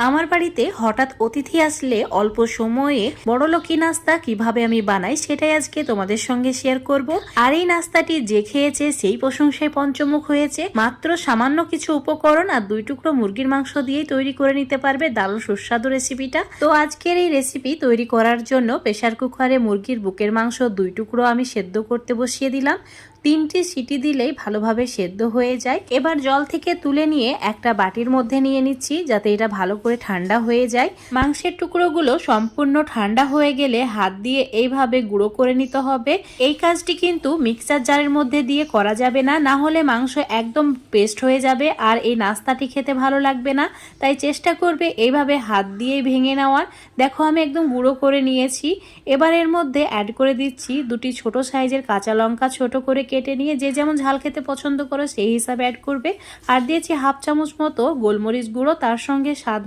আমার বাড়িতে হঠাৎ অতিথি আসলে অল্প সময়ে বড়লোকি নাস্তা কিভাবে আমি বানাই সেটাই আজকে তোমাদের সঙ্গে শেয়ার করব। আর এই নাস্তাটি যে খেয়েছে সেই প্রশংসায় পঞ্চমুখ হয়েছে। মাত্র সামান্য কিছু উপকরণ আর 2 টুকরো মুরগির মাংস দিয়েই তৈরি করে নিতে পারবে দারুণ সুস্বাদু রেসিপিটা। তো আজকের এই রেসিপি তৈরি করার জন্য প্রেসার কুকারে মুরগির বুকের মাংস 2 টুকরো আমি সেদ্ধ করতে বসিয়ে দিলাম। 3টি সিটি দিলেই ভালোভাবে সেদ্ধ হয়ে যায়। এবার জল থেকে তুলে নিয়ে একটা বাটির মধ্যে নিয়ে নিচ্ছি যাতে এটা ভালো করে ঠান্ডা হয়ে যায়। মাংসের টুকরোগুলো সম্পূর্ণ ঠান্ডা হয়ে গেলে হাত দিয়ে এইভাবে গুঁড়ো করে নিতে হবে। এই কাজটি কিন্তু মিক্সার জারের মধ্যে দিয়ে করা যাবে না, না হলে মাংস একদম পেস্ট হয়ে যাবে আর এই নাস্তাটি খেতে ভালো লাগবে না। তাই চেষ্টা করবে এইভাবে হাত দিয়ে ভেঙে নেওয়ার। দেখো আমি একদম গুঁড়ো করে নিয়েছি। এবার এর মধ্যে অ্যাড করে দিচ্ছি 2টি ছোট সাইজের কাঁচা লঙ্কা ছোট করে কেটে নিয়ে যে যেমন ঝাল খেতে পছন্দ করো সেই হিসাবে অ্যাড করবে। আর দিয়েছি হাফ চামচ মতো গোলমরিচ গুঁড়ো, তার সঙ্গে স্বাদ